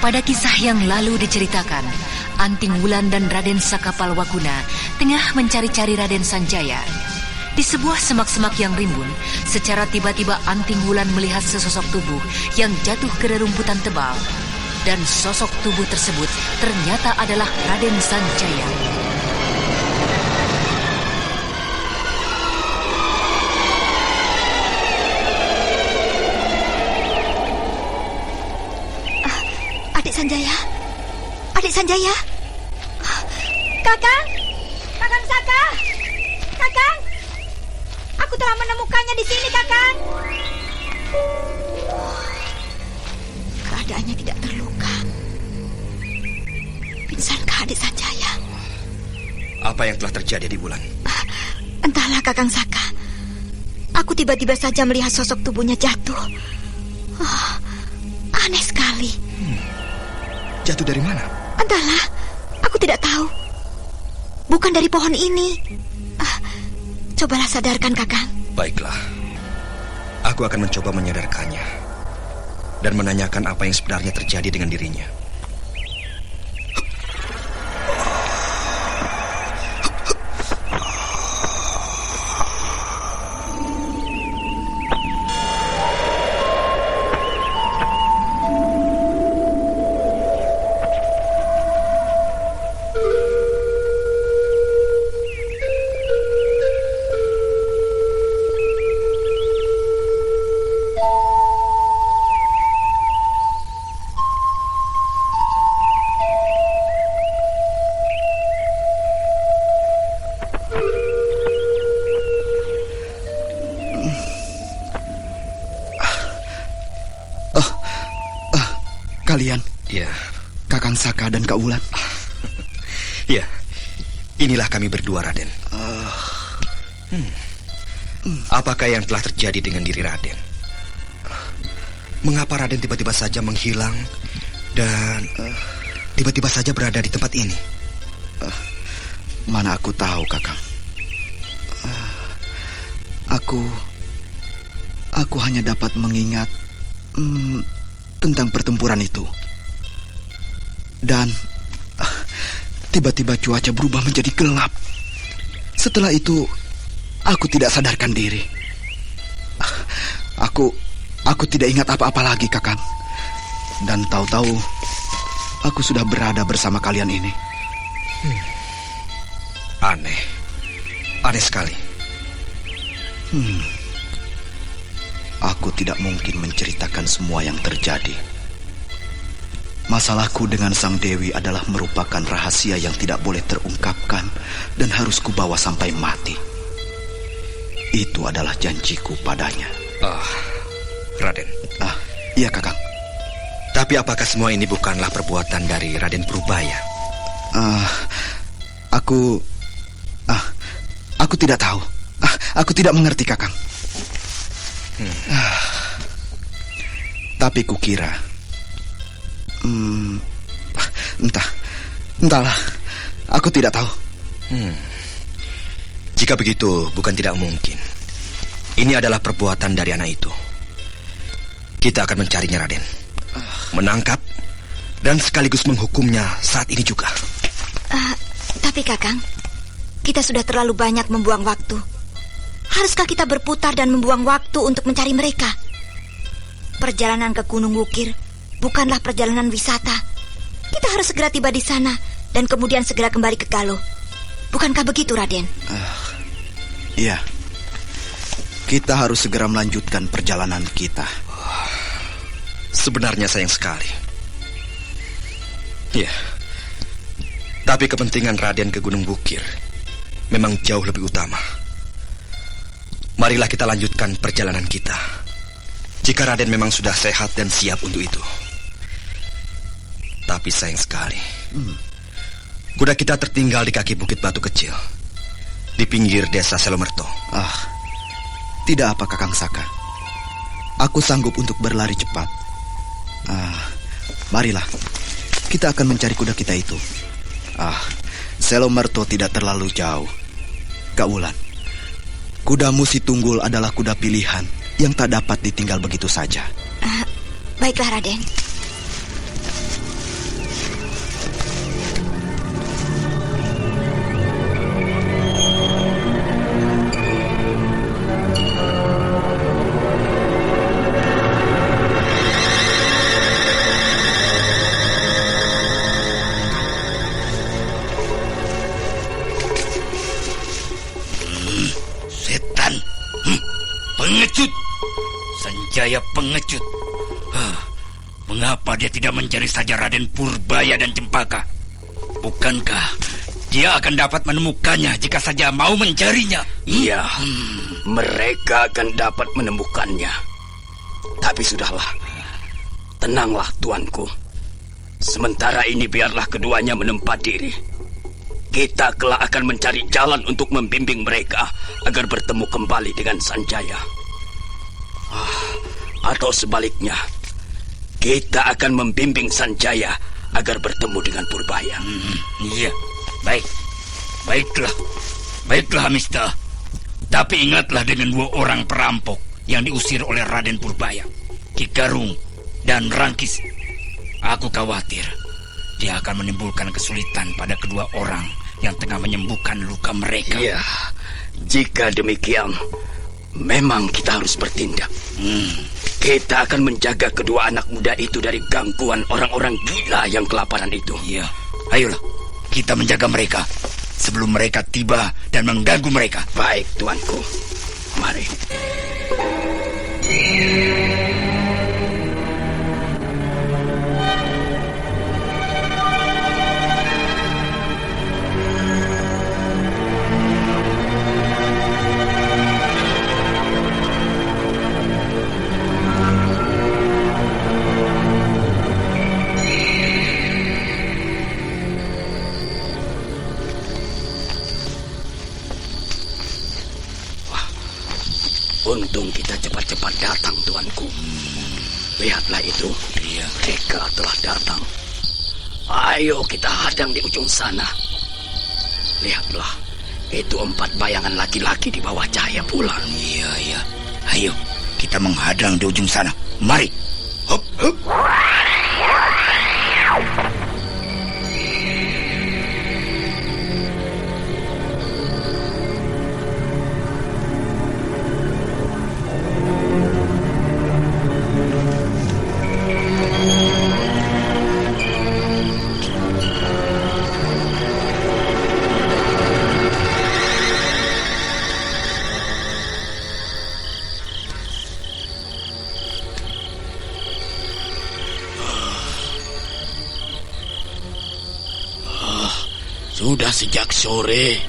Pada kisah yang lalu diceritakan, Anting Wulan dan Raden Sakapalwaguna tengah mencari-cari Raden Sanjaya. Di sebuah semak-semak yang rimbun, secara tiba-tiba Anting Wulan melihat sesosok tubuh yang jatuh ke rerumputan tebal. Dan sosok tubuh tersebut ternyata adalah Raden Sanjaya. Adik Sanjaya, Adik Sanjaya. Kakang, Kakang Saka, Kakang. Aku telah menemukannya di sini, Kakang. Keadaannya tidak terluka. Pingsankah Adik Sanjaya? Apa yang telah terjadi di Wulan? Entahlah, Kakang Saka. Aku tiba-tiba saja melihat sosok tubuhnya jatuh. Aneh sekali. Jatuh dari mana? Entahlah, aku tidak tahu. Bukan dari pohon ini. Cobalah sadarkan, Kakang. Baiklah. Aku akan mencoba menyadarkannya dan menanyakan apa yang sebenarnya terjadi dengan dirinya. Kalian? Ya. Kakang Saka dan Kak Wulan? Ya, inilah kami berdua, Raden. Apakah yang telah terjadi dengan diri Raden? Mengapa Raden tiba-tiba saja menghilang dan tiba-tiba saja berada di tempat ini? Mana aku tahu, Kakang. Aku hanya dapat mengingat tentang pertempuran itu. Dan tiba-tiba cuaca berubah menjadi gelap. Setelah itu, aku tidak sadarkan diri. Aku tidak ingat apa-apa lagi, Kakang. Dan tahu-tahu aku sudah berada bersama kalian ini. Aneh sekali. Aku tidak mungkin menceritakan semua yang terjadi. Masalahku dengan Sang Dewi adalah merupakan rahasia yang tidak boleh terungkapkan dan harus kubawa sampai mati. Itu adalah janjiku padanya. Raden. Iya, Kakang. Tapi apakah semua ini bukanlah perbuatan dari Raden Purbaya? Aku tidak tahu. Aku tidak mengerti, Kakang. Tapi kukira entahlah. Aku tidak tahu. Jika begitu, bukan tidak mungkin. Ini adalah perbuatan dari anak itu. Kita akan mencarinya, Raden. Menangkap dan sekaligus menghukumnya saat ini juga. Tapi Kakang, kita sudah terlalu banyak membuang waktu. Haruskah kita berputar dan membuang waktu untuk mencari mereka? Perjalanan ke Gunung Wukir bukanlah perjalanan wisata. Kita harus segera tiba di sana dan kemudian segera kembali ke Galuh. Bukankah begitu, Raden? Iya. Kita harus segera melanjutkan perjalanan kita. Sebenarnya sayang sekali. Iya. Tapi kepentingan Raden ke Gunung Wukir memang jauh lebih utama. Marilah kita lanjutkan perjalanan kita. Jika Raden memang sudah sehat dan siap untuk itu. Tapi sayang sekali, kuda kita tertinggal di kaki bukit batu kecil di pinggir desa Selomerto. Tidak apa, Kakang Saka. Aku sanggup untuk berlari cepat. Marilah, kita akan mencari kuda kita itu. Selomerto tidak terlalu jauh. Kak Wulan, kuda Musi Tunggul adalah kuda pilihan yang tak dapat ditinggal begitu saja. Baiklah, Raden. pengecut. Sanjaya pengecut. Mengapa dia tidak mencari saja Raden Purbaya dan Cempaka? Bukankah dia akan dapat menemukannya jika saja mau mencarinya? Iya, mereka akan dapat menemukannya. Tapi sudahlah, tenanglah tuanku. Sementara ini biarlah keduanya menempa diri. Kita kelak akan mencari jalan untuk membimbing mereka agar bertemu kembali dengan Sanjaya. Atau sebaliknya, kita akan membimbing Sanjaya agar bertemu dengan Purbaya. Iya, baik. Baiklah, Mista. Tapi ingatlah dengan 2 orang perampok yang diusir oleh Raden Purbaya, Ki Garung dan Rangkis. Aku khawatir dia akan menimbulkan kesulitan pada kedua orang yang tengah menyembuhkan luka mereka. Iya, jika demikian, memang kita harus bertindak. Kita akan menjaga kedua anak muda itu dari gangguan orang-orang gila yang kelaparan itu. Iya, ayolah kita menjaga mereka sebelum mereka tiba dan mengganggu mereka. Baik, tuanku. Mari. Untung kita cepat-cepat datang, tuanku. Lihatlah itu. Iya. Mereka telah datang. Ayo kita hadang di ujung sana. Lihatlah, itu 4 bayangan laki-laki di bawah cahaya bulan. Iya. Ayo, kita menghadang di ujung sana. Mari. Hup, hup. Sudah sejak sore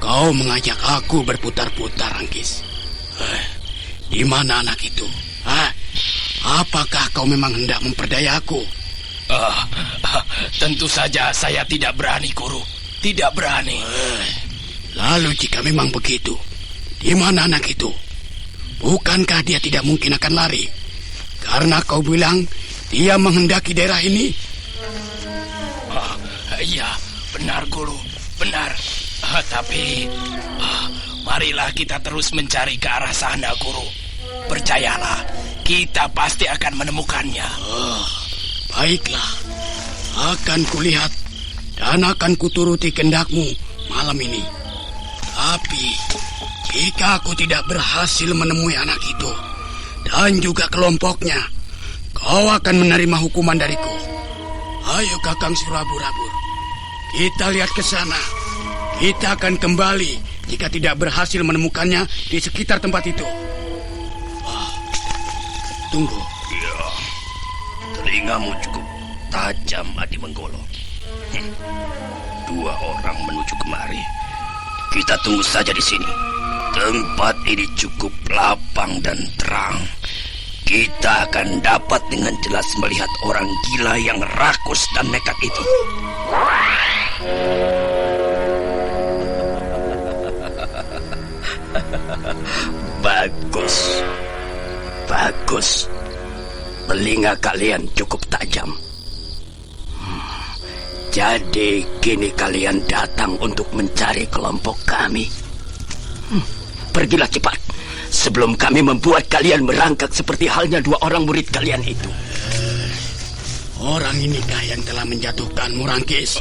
kau mengajak aku berputar-putar, Rangkis. Di mana anak itu? Apakah kau memang hendak memperdaya aku? Tentu saja saya tidak berani, Guru. Tidak berani. Lalu jika memang begitu, di mana anak itu? Bukankah dia tidak mungkin akan lari? Karena kau bilang dia menghendaki daerah ini. Iya, benar, Guru. Benar. Tapi marilah kita terus mencari ke arah sana, Guru. Percayalah, kita pasti akan menemukannya. Baiklah, akan kulihat dan akan kuturuti kehendakmu malam ini. Tapi jika aku tidak berhasil menemui anak itu dan juga kelompoknya, kau akan menerima hukuman dariku. Ayo Kakang Surabur-abur, kita lihat ke sana. Kita akan kembali jika tidak berhasil menemukannya di sekitar tempat itu. Tunggu. Ya, telingamu cukup tajam, Adi Menggolo. 2 orang menuju kemari. Kita tunggu saja di sini. Tempat ini cukup lapang dan terang. Kita akan dapat dengan jelas melihat orang gila yang rakus dan nekat itu. Bagus. Bagus. Telinga kalian cukup tajam. Jadi kini kalian datang untuk mencari kelompok kami. Pergilah cepat, sebelum kami membuat kalian merangkak seperti halnya 2 orang murid kalian itu. Orang inikah yang telah menjatuhkanmu, Rangkis?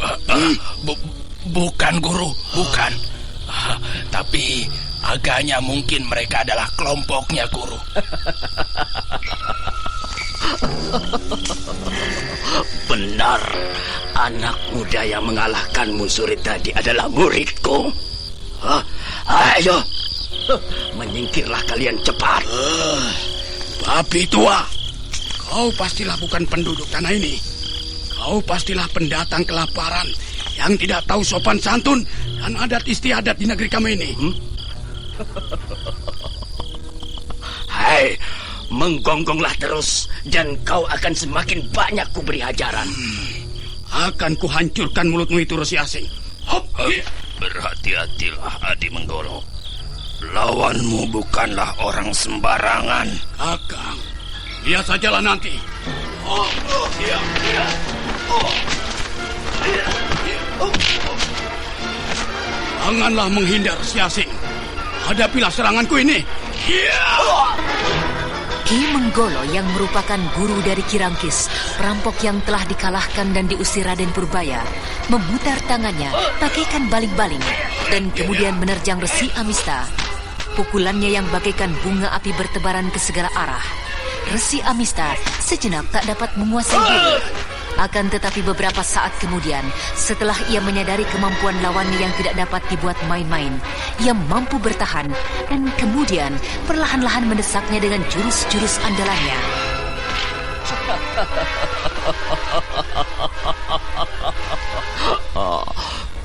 Bukan, Guru, bukan. Tapi agaknya mungkin mereka adalah kelompoknya, Guru. Benar, anak muda yang mengalahkanmu sore tadi adalah muridku. Ayo, Singkirlah kalian cepat. Babi tua, kau pastilah bukan penduduk tanah ini. Kau pastilah pendatang kelaparan yang tidak tahu sopan santun dan adat istiadat di negeri kami ini. Hai, menggonggonglah terus dan kau akan semakin banyak kuberi ajaran. Akan kuhancurkan mulutmu itu, Resi Asing. Hop. Berhati-hatilah, Adi Menggolo. Lawanmu bukanlah orang sembarangan. Kakang, lihat sajalah nanti. Janganlah menghindar, Resi Asing. Hadapilah seranganku ini. Ki Menggolo yang merupakan guru dari Kirangkis, perampok yang telah dikalahkan dan diusir Raden Purbaya, memutar tangannya bagaikan baling-baling dan kemudian menerjang Resi Amista. Pukulannya yang bagaikan bunga api bertebaran ke segala arah. Resi Amista sejenak tak dapat menguasai diri. Akan tetapi beberapa saat kemudian, setelah ia menyadari kemampuan lawannya yang tidak dapat dibuat main-main, ia mampu bertahan dan kemudian perlahan-lahan mendesaknya dengan jurus-jurus andalannya.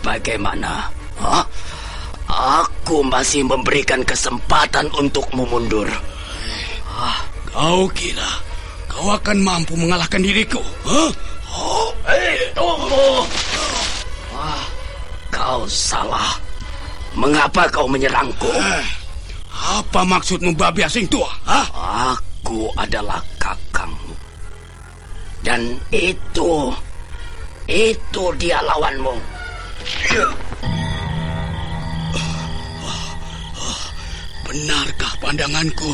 Bagaimana? Aku masih memberikan kesempatan untukmu mundur. Kau kira kau akan mampu mengalahkan diriku? Tunggu. Kau salah. Mengapa kau menyerangku? Apa maksudmu, babi asing tua? Aku adalah kakangmu. Dan itu dia lawanmu. Benarkah pandanganku?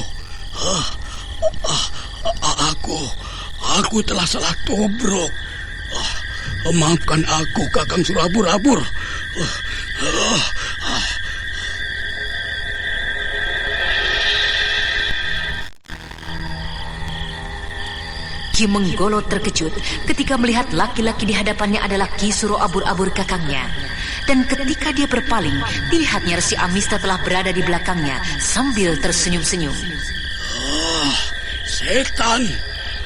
Aku telah salah tobrok. Maafkan aku, Kakang Surabur-abur. Ki Menggolo terkejut ketika melihat laki-laki di hadapannya adalah Ki Suro Abur-abur kakangnya. Dan ketika dia berpaling, dilihatnya Resi Amista telah berada di belakangnya sambil tersenyum-senyum. Setan,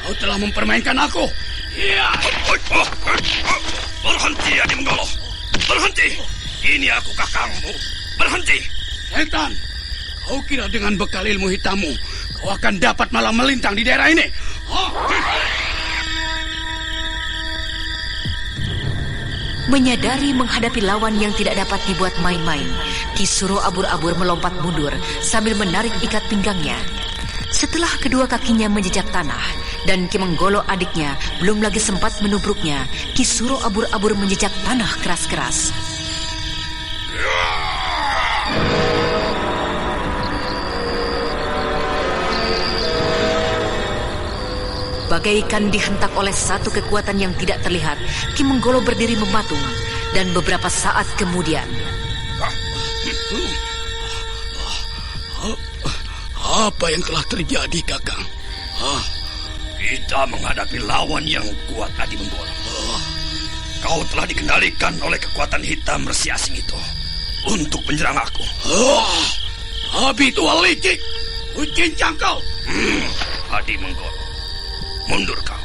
kau telah mempermainkan aku. Berhenti, Adi Menggolo. Berhenti. Ini aku kakangmu. Berhenti. Setan, kau kira dengan bekal ilmu hitammu kau akan dapat malah melintang di daerah ini? Menyadari menghadapi lawan yang tidak dapat dibuat main-main, Ki Suro Abur-abur melompat mundur sambil menarik ikat pinggangnya. Setelah kedua kakinya menjejak tanah dan Ki Menggolo adiknya belum lagi sempat menubruknya, Ki Suro Abur-abur menjejak tanah keras-keras. Bagaikan dihentak oleh satu kekuatan yang tidak terlihat, Ki Menggolo berdiri mematung dan beberapa saat kemudian Apa yang telah terjadi, Kakang? Kita menghadapi lawan yang kuat, Adi Menggolo. Kau telah dikendalikan oleh kekuatan hitam Resi Asing itu untuk menyerang aku. Abi tua licik, ucincang kau. Adi Menggolo, mundur kau.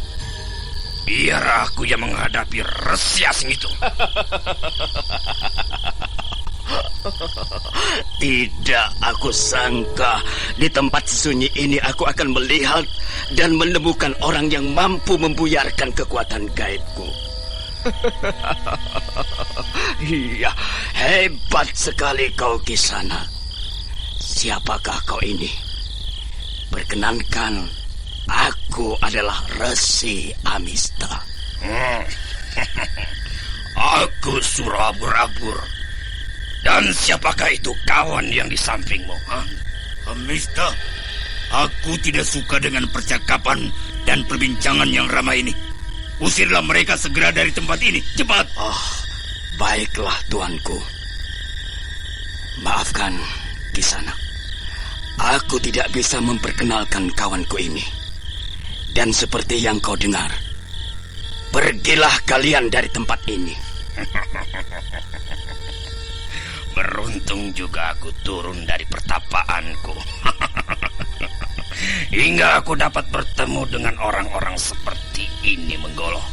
Biar aku yang menghadapi Resi Asing itu. Tidak aku sangka di tempat sunyi ini aku akan melihat dan menemukan orang yang mampu membuyarkan kekuatan gaibku. Iya, hebat sekali kau Kisana. Siapakah kau ini? Perkenankan, aku adalah Resi Amista. Aku Surabur-abur. Dan siapakah itu kawan yang di sampingmu? Amista, aku tidak suka dengan percakapan dan perbincangan yang ramai ini. Usirlah mereka segera dari tempat ini, cepat. Baiklah tuanku. Maafkan, Kisana. Aku tidak bisa memperkenalkan kawanku ini. Dan seperti yang kau dengar, pergilah kalian dari tempat ini. Beruntung juga aku turun dari pertapaanku. Hingga aku dapat bertemu dengan orang-orang seperti ini, Menggolo.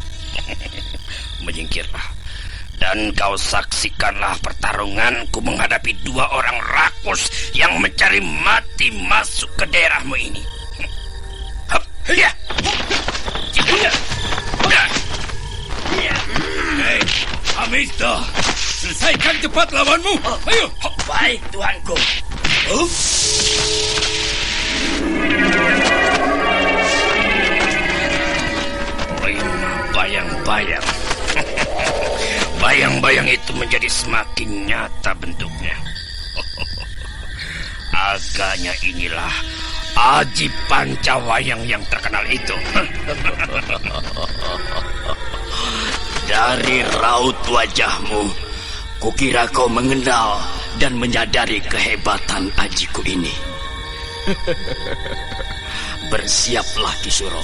Menyingkirlah. Dan kau saksikanlah pertarunganku menghadapi 2 orang rakus yang mencari mati masuk ke daerahmu ini. Hei, Amista, selesaikan cepat lawanmu. Ayo. Baik, tuanku. Bayang-bayang. Bayang-bayang itu menjadi semakin nyata bentuknya. Agaknya inilah Aji Pancawayang yang terkenal itu. Dari raut wajahmu, kukira kau mengenal dan menyadari kehebatan ajiku ini. Bersiaplah, Kisuro.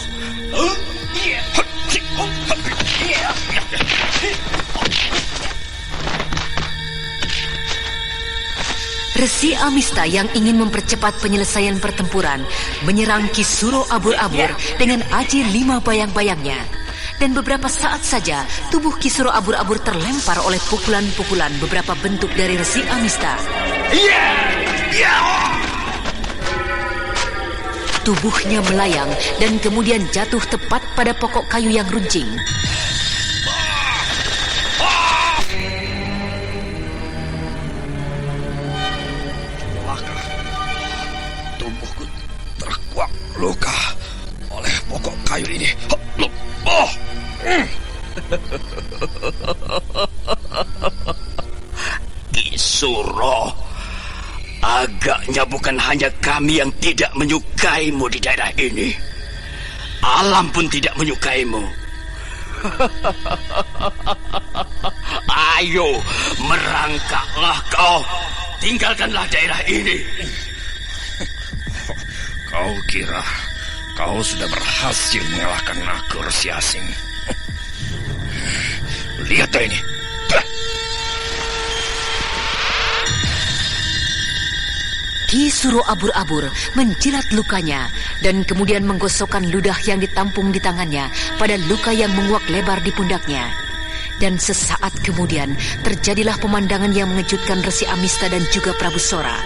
Resi Amista yang ingin mempercepat penyelesaian pertempuran menyerang Kisuro Abur-Abur dengan aji 5 bayang-bayangnya. Dan beberapa saat saja tubuh Kisuro Abur-Abur terlempar oleh pukulan-pukulan beberapa bentuk dari Resi Amista. Tubuhnya melayang dan kemudian jatuh tepat pada pokok kayu yang runcing. Tubuhku terkuak luka oleh pokok kayu ini. Kisuro, agaknya bukan hanya kami yang tidak menyukaimu di daerah ini. Alam pun tidak menyukaimu. Ayo, merangkaklah kau. Tinggalkanlah daerah ini. Kau kira kau sudah berhasil mengalahkan aku, Resi Asing? Lihat ini. Kisuro Abur-Abur menjilat lukanya dan kemudian menggosokkan ludah yang ditampung di tangannya pada luka yang menguak lebar di pundaknya. Dan sesaat kemudian terjadilah pemandangan yang mengejutkan Resi Amista dan juga Prabu Sora.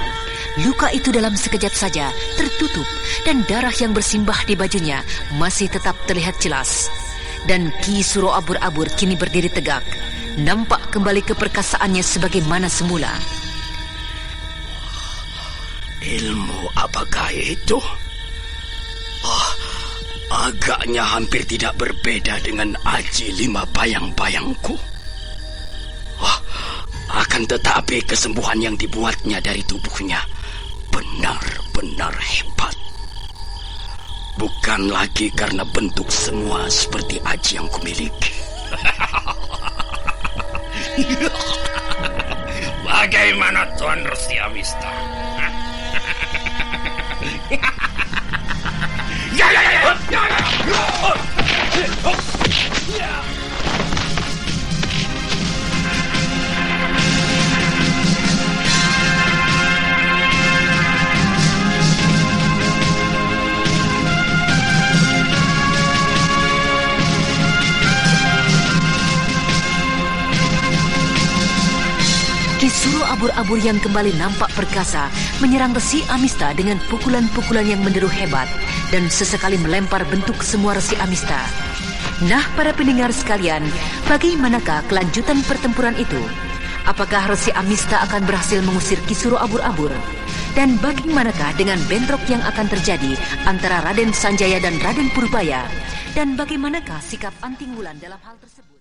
Luka itu dalam sekejap saja tertutup dan darah yang bersimbah di bajunya masih tetap terlihat jelas. Dan Kisuro Abur-Abur kini berdiri tegak, nampak kembali keperkasaannya sebagaimana semula. Ilmu apakah itu? Agaknya hampir tidak berbeda dengan aji 5 bayang-bayangku. Akan tetapi kesembuhan yang dibuatnya dari tubuhnya benar-benar hebat. Bukan lagi karena bentuk semua seperti aji yang kumiliki. Bagaimana Tuan Resi Amista? Kisuro Abur-Abur yang kembali nampak perkasa menyerang Resi Amista dengan pukulan-pukulan yang menderu hebat dan sesekali melempar bentuk semua Resi Amista. Nah, para pendengar sekalian, bagaimanakah kelanjutan pertempuran itu? Apakah Resi Amista akan berhasil mengusir Kisuro Abur-Abur? Dan bagaimanakah dengan bentrok yang akan terjadi antara Raden Sanjaya dan Raden Purbaya? Dan bagaimanakah sikap Anting Wulan dalam hal tersebut?